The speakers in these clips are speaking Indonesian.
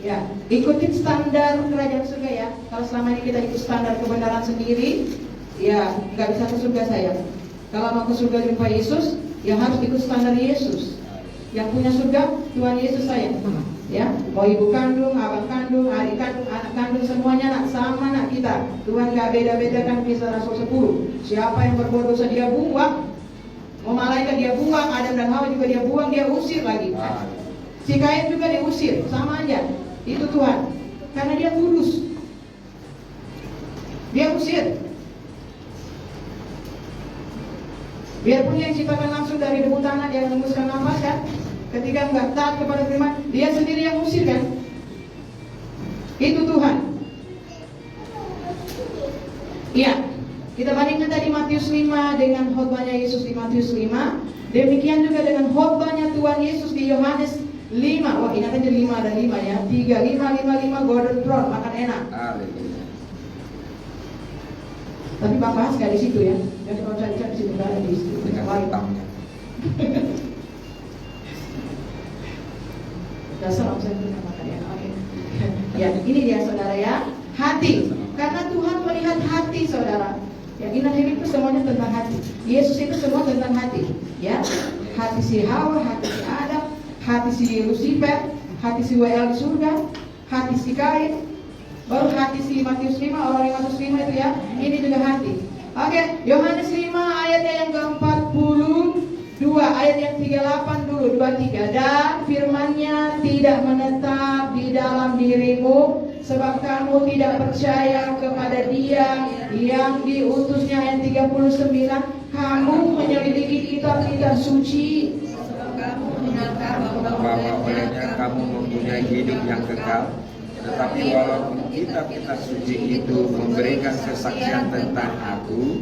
Ya, ikutin standar kerajaan surga ya. Kalau selama ini kita ikut standar kebenaran sendiri, ya nggak bisa ke surga saya. Kalau mau ke surga jumpa Yesus, ya harus ikut standar Yesus. Yang punya surga Tuhan Yesus saya. Ya, mau ibu kandung, abang kandung, adik kandung, anak kandung, semuanya nak sama nak kita. Tuhan nggak beda-bedakan. Kisah Rasul 10. Siapa yang berbuat dosa dia buang, mau malaikat dia buang, Adam dan Hawa juga dia buang, dia usir lagi. Si Kain juga diusir, sama aja. Itu Tuhan, karena dia kudus. Dia usir. Biarpun yang ciptakan langsung dari debu tanah, dia mengembuskan nafas kan. Ketika enggak taat kepada firman, dia sendiri yang usir kan. Itu Tuhan. Iya, kita bandingkan tadi Matius 5 dengan khotbahnya Yesus di Matius 5. Demikian juga dengan khotbahnya Tuhan Yesus di Yohanes 5. Wah, ingat aja 5 ada 5 ya. 3555 golden throne, makan enak. Tapi Bang bahas gak di situ ya. Jadi kalau cari di situ gak ada di situ. Dengan hitamnya. Dasar omset punya makan enak. Oke. Ya, ini dia saudara ya. Hati. Karena Tuhan melihat hati saudara. Ya, ingat hidup itu semuanya tentang hati. Yesus itu semua tentang hati. Ya, hati si Hawa, hati si Adam, hati si Lucifer, hati si WL di surga, hati si Kain, baru hati si Matius 5, orang di Matius 5 itu ya. Ini juga hati. Oke, Yohanes 5 ayatnya yang ke-42, ayat yang 38 dulu, 23. Dan firman-Nya tidak menetap di dalam dirimu, sebab kamu tidak percaya kepada Dia yang diutusnya. Ayat 39, kamu menyelidiki kitab-kitab suci, bahwa olehnya kamu mempunyai hidup yang kekal. Tetapi walaupun kitab-kitab suci itu memberikan kesaksian tentang aku,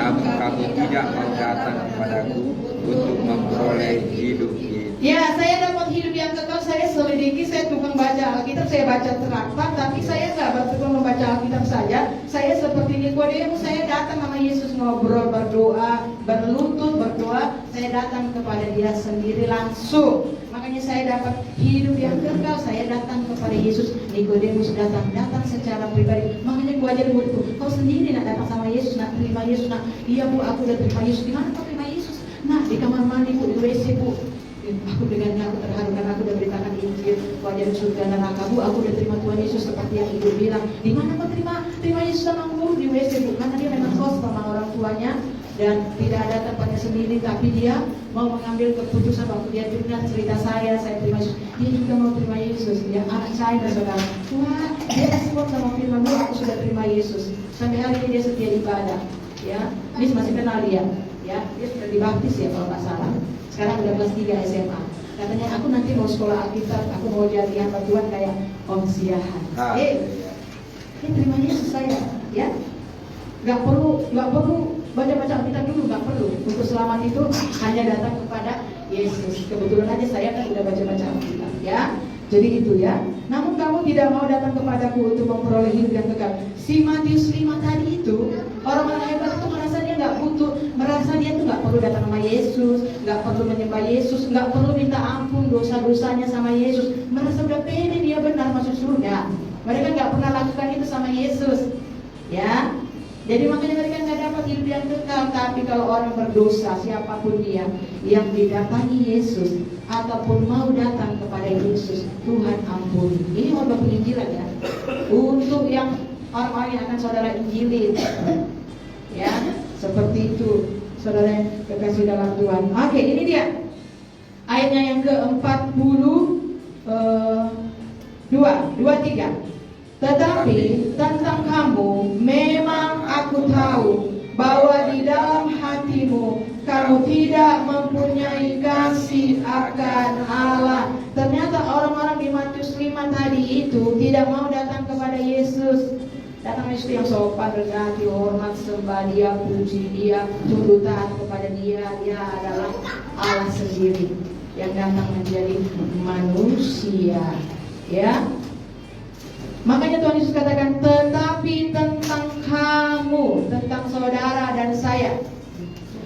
namun kamu tidak mau datang kepadaku untuk memperoleh hidup itu. Ya, saya dapat hidup yang kekal. Saya selidiki, saya tukang baca Alkitab, saya baca traktat, tapi saya nggak tukang membaca Alkitab saja. Saya seperti Nikodemus, saya datang sama Yesus ngobrol, berdoa, berlutut, berdoa. Saya datang kepada Dia sendiri langsung. Makanya saya dapat hidup yang kekal. Saya datang kepada Yesus. Nikodemus datang secara pribadi. Makanya gua ajar muridku, kau sendiri nak datang sama Yesus, nak terima Yesus, nak. Iya bu, aku udah terima Yesus. Di mana kau terima Yesus? Nah, di kamar mandi bu, di WC bu. Aku dengannya aku terharu karena aku udah beritakan Injil, wajah surga neraka bu. Aku udah terima Tuhan Yesus seperti yang ibu bilang. Di mana kau terima Yesus sama guru? Di WC bu, karena dia memang host sama orang tuanya dan tidak ada tempatnya sendiri, tapi dia mau mengambil keputusan. Waktu dia dengar cerita saya terima Yesus, dia juga mau terima Yesus. Ya, anak saya dan saudara, wah, dia respon sama firman, bu, aku sudah terima Yesus. Sampai hari ini dia setia ibadah. Ya, ini masih kenal dia. Ya, dia sudah dibaptis ya kalau nggak salah. Sekarang udah kelas 3 SMA. Katanya aku nanti mau sekolah Alkitab, aku mau jadi hamba Tuhan kayak Om Siahan. Ini terima Yesus saya, ya. Gak perlu baca-baca Alkitab dulu, gak perlu. Untuk selamat itu hanya datang kepada Yesus. Kebetulan aja saya kan udah baca-baca Alkitab, ya. Jadi itu ya. Namun kamu tidak mau datang kepadaku untuk memperoleh hidup yang kekal. Si Matius 5 tadi itu, orang-orang hebat itu merasa dia nggak butuh, merasa dia tuh nggak perlu datang sama Yesus, nggak perlu menyembah Yesus, nggak perlu minta ampun dosa-dosanya sama Yesus. Merasa udah pede dia benar masuk surga. Mereka nggak pernah lakukan itu sama Yesus, ya. Jadi makanya mereka nggak dapat hidup yang kekal. Tapi kalau orang berdosa, siapapun dia yang didatangi Yesus ataupun mau datang kepada Yesus, Tuhan ampuni. Ini khotbah penginjilan ya. Untuk yang orang-orang yang akan saudara injilin, ya, seperti itu, saudara yang kekasih dalam Tuhan. Oke, ini dia ayatnya yang ke-42, 23. Tetapi tentang kamu memang aku tahu bahwa di dalam hatimu kamu tidak mempunyai kasih akan Allah. Ternyata orang-orang di Matius 5 tadi itu tidak mau datang kepada Yesus. Datang Yesus yang sopan, berganti, hormat, sembah Dia, puji Dia, tunduk taat kepada Dia. Dia adalah Allah sendiri yang datang menjadi manusia, ya. Makanya Tuhan Yesus katakan, tetapi tentang kamu, tentang saudara dan saya,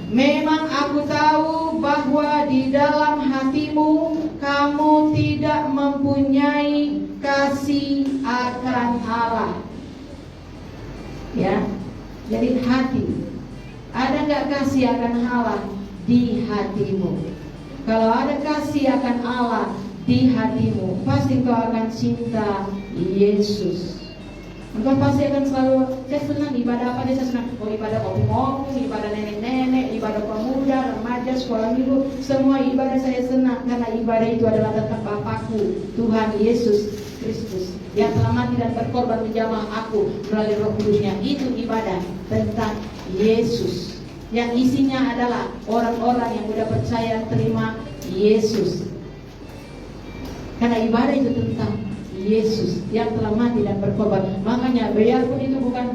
Memang aku tahu bahwa di dalam hatimu kamu tidak mempunyai kasih akan Allah. Ya, jadi hati. Ada nggak kasih akan Allah di hatimu? Kalau ada kasih akan Allah di hatimu, pasti kau akan cinta Yesus. Engkau pasti akan selalu, saya senang ibadah apa dia, saya senang. Oh, ibadah ngomong, ibadah nenek-nenek, ibadah pemuda, remaja, sekolah minggu, semua ibadah saya senang karena ibadah itu adalah tentang Bapakku, Tuhan Yesus Kristus yang telah mati dan berkorban menjamah aku melalui Roh Kudusnya. Itu ibadah tentang Yesus yang isinya adalah orang-orang yang sudah percaya terima Yesus. Karena ibadah itu tentang Yesus yang telah mati dan berkorban. Makanya biarpun itu bukan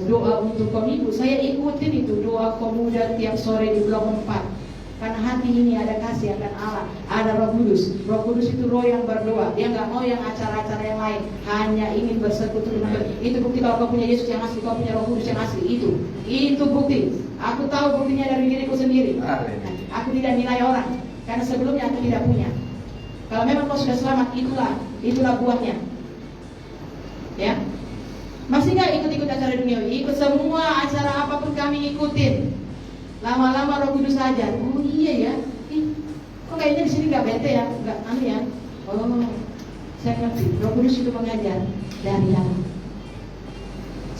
doa untuk komiku, saya ikutin itu doa pemuda tiap sore di blok 4. Karena hati ini ada kasih akan Allah, ada Roh Kudus. Roh Kudus itu roh yang berdoa. Dia nggak mau yang acara-acara yang lain, hanya ingin bersekutu dengan Dia. Itu bukti kalau kau punya Yesus yang asli, kau punya Roh Kudus yang asli. Itu bukti. Aku tahu buktinya dari diriku sendiri. Aku tidak nilai orang, karena sebelumnya aku tidak punya. Kalau memang kau sudah selamat, itulah buahnya. Ya, masih nggak ikut-ikut acara duniawi? Ikut semua acara apapun kami ikutin. Lama-lama Roh Kudus aja. Oh iya ya. Kok kayaknya di sini nggak bete ya? Nggak aneh ya? Oh, saya ngerti. Roh Kudus itu mengajar dari dalam.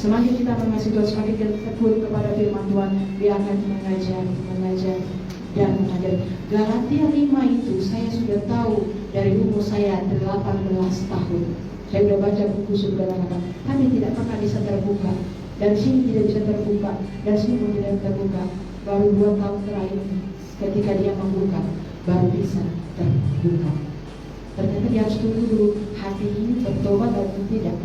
Semakin kita mengasihi Tuhan, semakin kita tekun kepada firman Tuhan, Dia akan mengajar dan mengajar. Galatia 5 itu saya sudah tahu dari umur saya 18 tahun. Saya sudah baca buku surga neraka, tapi tidak pernah bisa terbuka. Dari sini tidak bisa terbuka, dari sini pun tidak terbuka. Baru 2 tahun terakhir ketika dia membuka, baru bisa terbuka. Ternyata dia harus tunggu dulu hati ini bertobat atau tidak.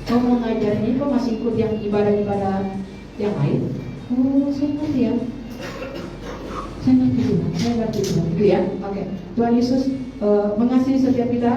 Kau mau ngajarin ini, kau masih ikut yang ibadah-ibadah yang lain? Oh, saya ngerti ya. Saya ngerti Tuhan, gitu ya. Oke. Tuhan Yesus mengasihi setiap kita.